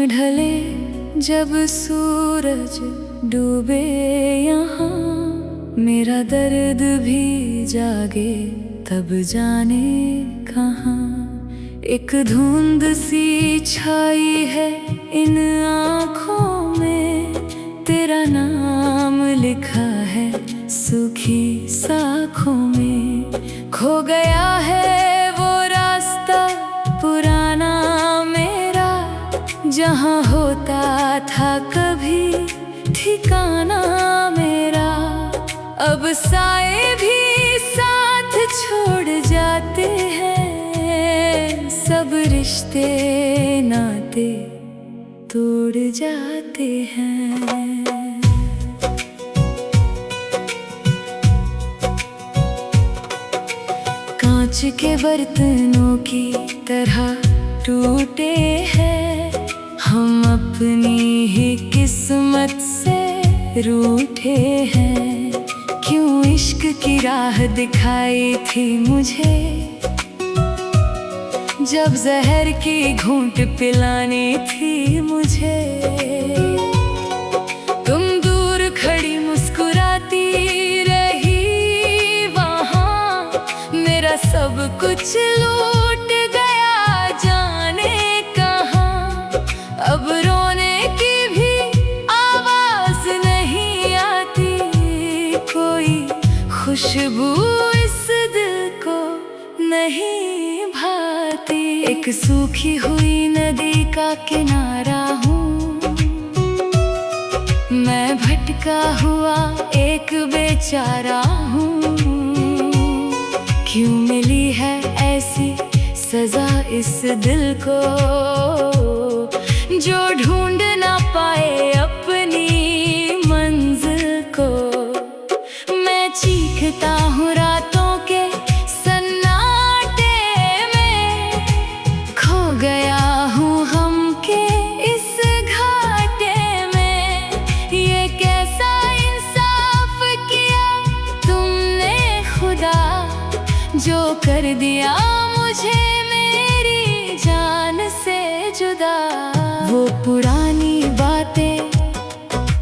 ढले जब सूरज डूबे यहाँ, मेरा दर्द भी जागे तब जाने कहाँ। एक धुंध सी छाई है इन आँखों में, तेरा नाम लिखा है सूखी साखों में। खो गया है वो रास्ता पुराना मेरा, जहाँ होता था कभी ठिकाना मेरा। अब साए भी साथ छोड़ जाते हैं, सब रिश्ते नाते तोड़ जाते हैं। कांच के बर्तनों की तरह टूटे हैं हम, अपनी ही किस्मत से रूठे हैं। क्यों इश्क की राह दिखाई थी मुझे, जब जहर की घूंट पिलानी थी मुझे। तुम दूर खड़ी मुस्कुराती रही वहाँ, मेरा सब कुछ लूट गया जाने कहाँ। अब रोने की भी आवाज नहीं आती, कोई खुशबू इस दिल को नहीं भाती। एक सूखी हुई नदी का किनारा हूँ मैं, भटका हुआ एक बेचारा हूँ। क्यों मिली है ऐसी सजा इस दिल को, जो ढूंढ ना पाए अपनी मंजिल को। मैं चीखता हूँ रातों के सन्नाटे में, खो गया हूँ हम के इस घाटे में। ये कैसा इंसाफ किया तुमने खुदा, जो कर दिया मुझे मेरी जान से जुदा। वो पुरानी बातें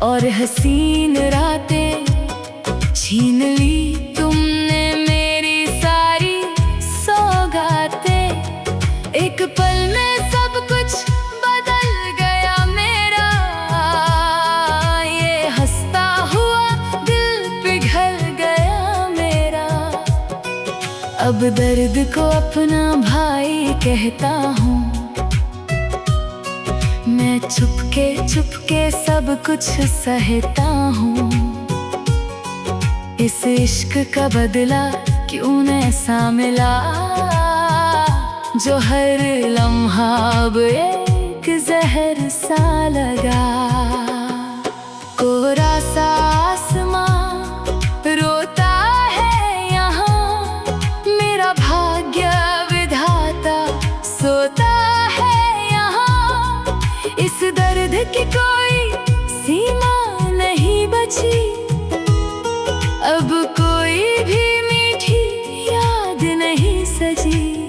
और हसीन रातें छीन ली तुमने मेरी सारी सौगातें। एक पल में सब कुछ बदल गया मेरा, ये हंसता हुआ दिल पिघल गया मेरा। अब दर्द को अपना भाई कहता हूँ मैं, चुपके सब कुछ सहता हूँ। इस इश्क का बदला क्यों न ऐसा मिला, जो हर लम्हा अब एक जहर सा लगा। कोरा सा आसमां रोता है यहाँ, मेरा भाग्य विधाता सोता है यहाँ। इस दर्द की कोई सीमा नहीं बची, अब कोई भी मीठी याद नहीं सजी।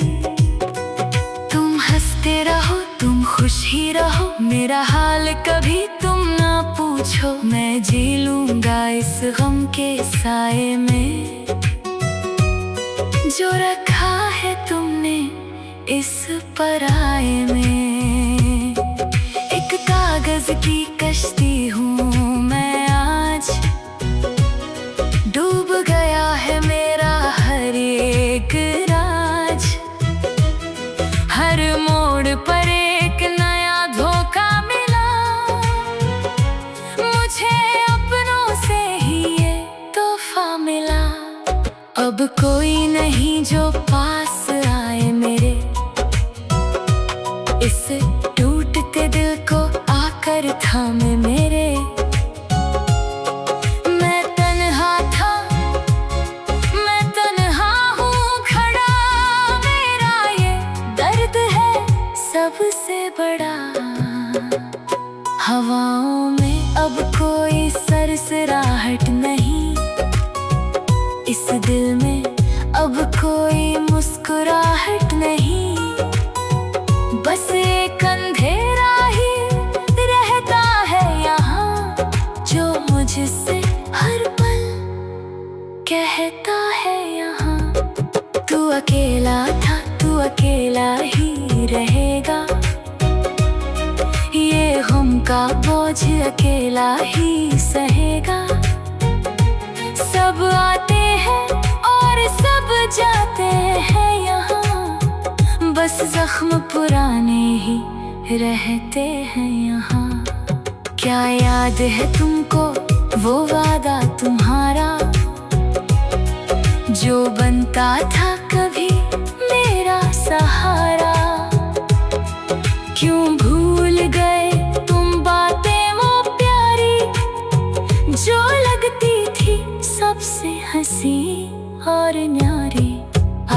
तुम हंसते रहो, तुम खुश ही रहो, मेरा हाल कभी तुम ना पूछो। मैं जी लूंगा इस गम के साए में, जो रखा है तुमने इस पराए में। एक कागज की कश्ती हूँ मैं आज, डूब गया है मेरा हर एक राज। हर मोड़ पर एक नया धोखा मिला, मुझे अपनों से ही ये तोहफा मिला। अब कोई नहीं जो पास आए मेरे, इस टूटते दिल को आकर थामे मेरे। सबसे बड़ा हवाओं में अब कोई सरसराहट नहीं, इस दिल में अब कोई मुस्कुराहट नहीं। बस एक अंधेरा ही का बोझ अकेला ही सहेगा। सब आते हैं और सब जाते हैं यहाँ, बस जख्म पुराने ही रहते हैं यहाँ। क्या याद है तुमको वो वादा तुम्हारा, जो बनता था कभी मेरा सहारा? क्यों भूल गए तुम बातें वो प्यारी, जो लगती थी सबसे हंसी और न्यारी?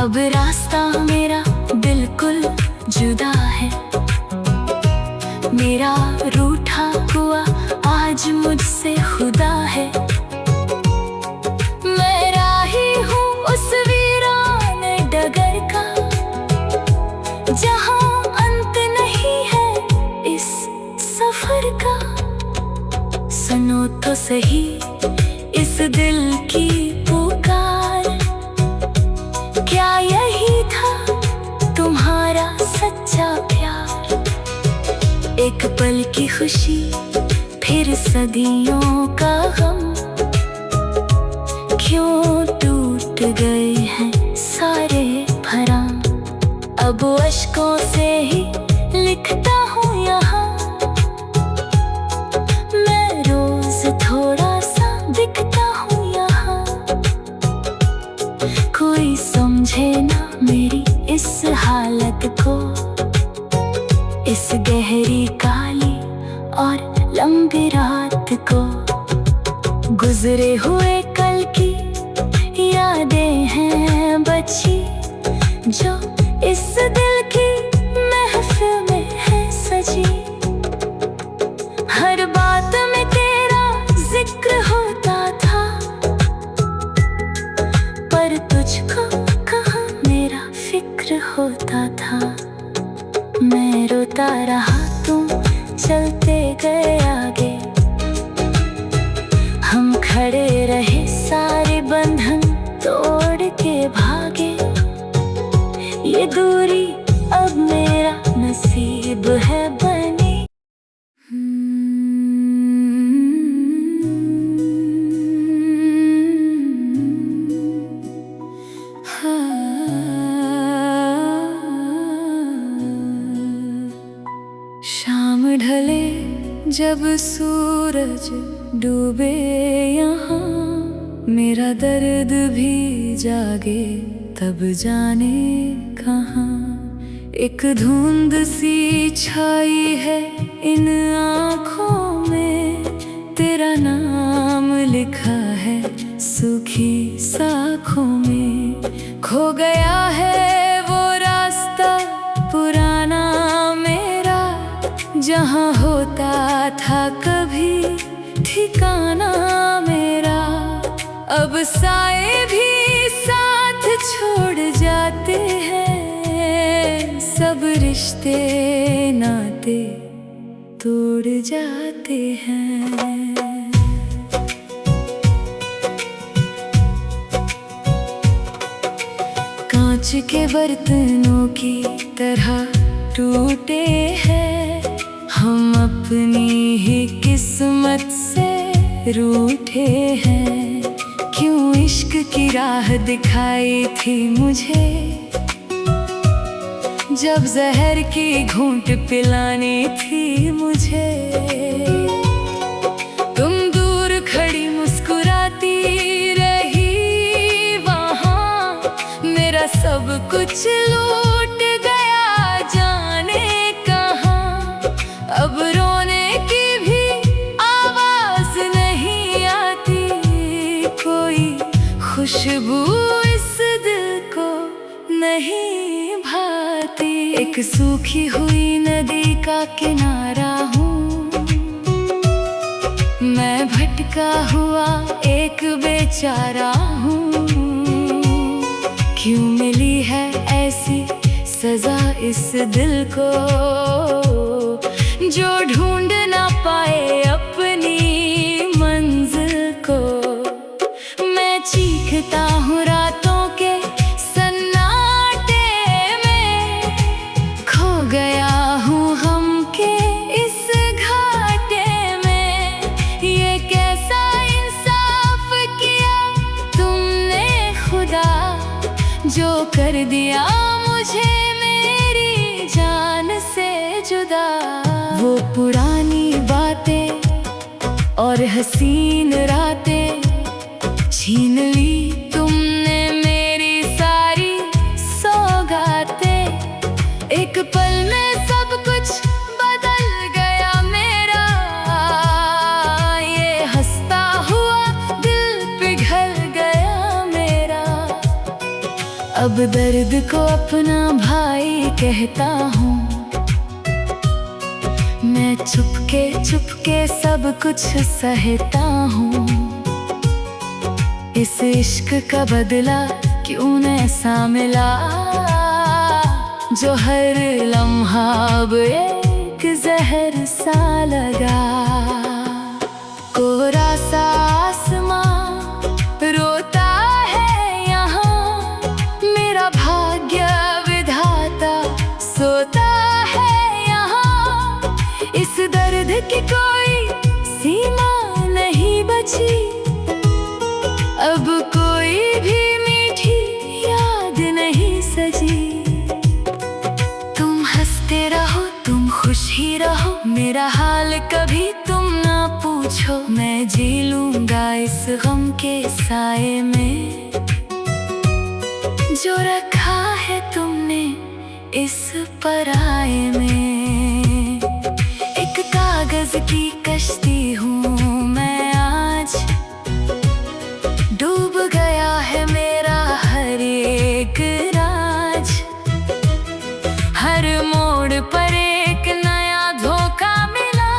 अब रास्ता मेरा बिल्कुल जुदा है, मेरा रूठा हुआ आज मुझसे खुदा है। मैं राही हूँ उस वीरान डगर का, जहाँ अंत नहीं है इस सफर का। सुनो तो सही इस दिल की पुकार, क्या यही था तुम्हारा सच्चा प्यार? एक पल की खुशी फिर सदियों का गम, क्यों टूट गए हैं सारे भरम? अब अश्कों से ही लिखता हूँ यहाँ, मैं रोज थोड़ा सा दिखता हूँ यहाँ। कोई समझे ना मेरी इस हालत को, इस गहरी काली और लंबी रात को। गुजरे हुए कल की यादें हैं बची, जो इस दिल की महफिल में है सजी। हर बात में तेरा जिक्र होता था, पर तुझको कहाँ मेरा फिक्र होता था। मैं रोता रहा तुम चलते गए आगे, हम खड़े रहे सारे बंधन तोड़ के भागे। ये दूरी अब मेरा नसीब है बनी। शाम ढले जब सूरज डूबे यहाँ, मेरा दर्द भी जागे तब जाने कहाँ। एक धुंध सी छाई है इन आँखों में, तेरा नाम लिखा है सूखी साखों में। खो गया है वो रास्ता पुराना मेरा, जहाँ होता था कभी ठिकाना मेरा। अब साए भी साथ छोड़ जाते हैं, सब रिश्ते नाते तोड़ जाते हैं। कांच के बर्तनों की तरह टूटे हैं, हम अपनी ही किस्मत से रूठे हैं। क्यों इश्क की राह दिखाई थी मुझे, जब जहर की घूंट पिलानी थी मुझे। तुम दूर खड़ी मुस्कुराती रही वहाँ, मेरा सब कुछ लूट गया जाने कहाँ। अब रोने की भी आवाज नहीं आती, कोई खुशबू इस दिल को नहीं भाती। एक सूखी हुई नदी का किनारा हूँ, मैं भटका हुआ एक बेचारा हूँ। क्यों मिली है ऐसी सजा इस दिल को, जो ढूंढ ना पाए अपनी मंजिल को। मैं चीखता हूँ रातों के सन्नाटे में, खो गया हूँ गम के इस घाटे कर दिया मुझे मेरी जान से जुदा। वो पुरानी बातें और हसीन रातें छीन ली तुमने मेरी सारी सौगातें। एक पल में सब कुछ बदल गया मेरा, ये हंसता हुआ दिल पिघल गया मेरा। अब दर्द को अपना भाई कहता हूँ, मैं चुपके सब कुछ सहता हूँ। इस इश्क का बदला क्यों न ऐसा मिला, जो हर लम्हा अब एक जहर सा लगा। कोरा सा आसमां रोता है यहाँ, मेरा भाग्य विधाता सोता है यहाँ। इस दर्द की कोई सीमा नहीं बची, अब कोई भी मीठी याद नहीं सजी। तुम हंसते रहो, तुम खुश ही रहो, मेरा हाल कभी तुम ना पूछो। मैं जी लूंगा इस गम के साए में, जो रखा है तुमने इस पराए में। एक कागज की कश्ती हूँ मैं आज, डूब गया है मेरा हर एक राज। हर मोड़ पर एक नया धोखा मिला,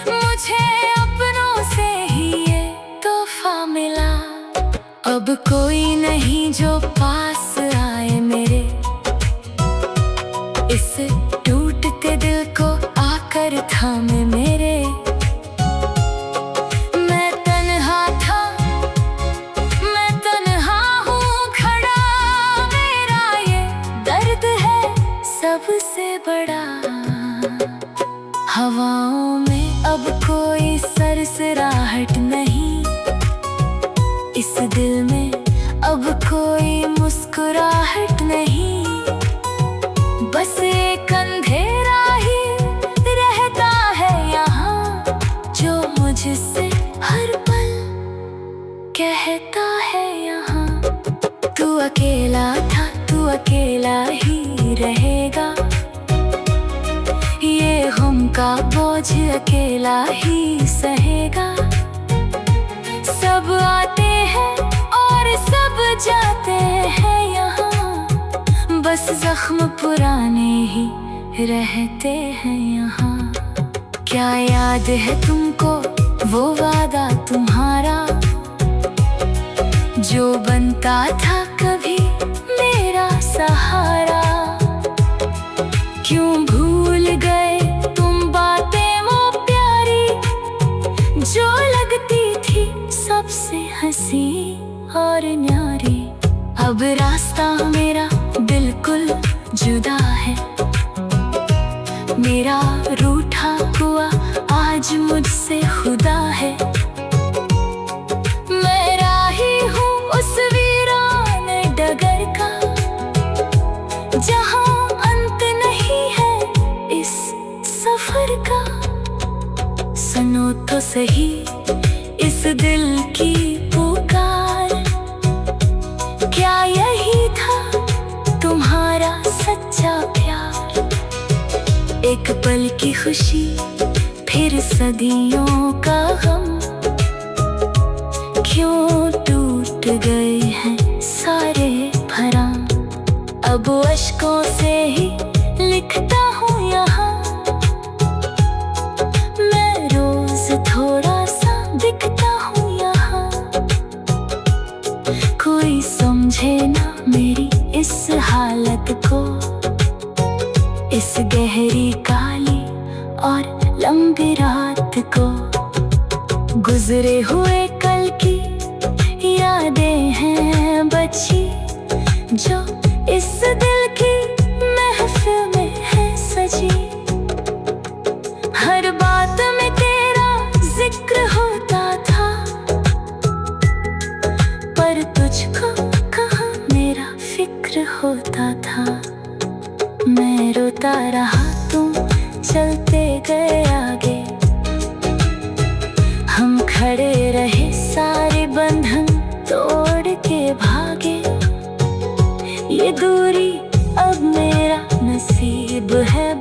मुझे अपनों से ही ये तोहफा मिला। अब कोई नहीं जो पास आए मेरे, इस टूटते दिल को आकर थामे मेरे। मैं तन्हा था, मैं तन्हा हूँ खड़ा, मेरा ये दर्द है सबसे बड़ा। हवाओं में अब कोई सरसराहट नहीं, इस दिल में अब कोई मुस्कुराहट नहीं। बस एक अंधेरा ही रहता है यहाँ, जो मुझसे हर पल कहता है यहाँ। तू अकेला था, तू अकेला ही रहेगा, ये गम का बोझ अकेला ही सहेगा। सब आते हैं और सब जाते हैं यहाँ, बस जख्म पुराने ही रहते हैं यहाँ। क्या याद है तुमको वो वादा तुम्हारा, जो बनता था कभी मेरा सहारा। क्यों भूल गए तुम बातें वो प्यारी, जो लगती थी सबसे हंसी और न्यारी। अब रास्ता मेरा बिल्कुल जुदा है, मेरा रूठा हुआ आज मुझसे खुदा है। मैं राही हूँ उस वीरान डगर का, जहाँ अंत नहीं है इस सफर का। सुनो तो सही इस दिल की पुकार, क्या यही था तुम्हारा सच्चा प्यार। एक पल की खुशी फिर सदियों का गम, क्यों टूट गए हैं सारे भरम। अब अश्कों से ही लिखता हूँ यहाँ, मैं रोज थोड़ा सा दिखता हूँ यहाँ। कोई समझे ना मेरी इस हालत को, इस गहरी काली और लंबी रात को। गुजरे हुए कल की यादें हैं बची, जो इस दिल की महफिल में है सजी। हर बात में तेरा जिक्र होता था, पर तुझको कहाँ मेरा चलते गए आगे। हम खड़े रहे सारे बंधन तोड़ के भागे। ये दूरी अब मेरा नसीब है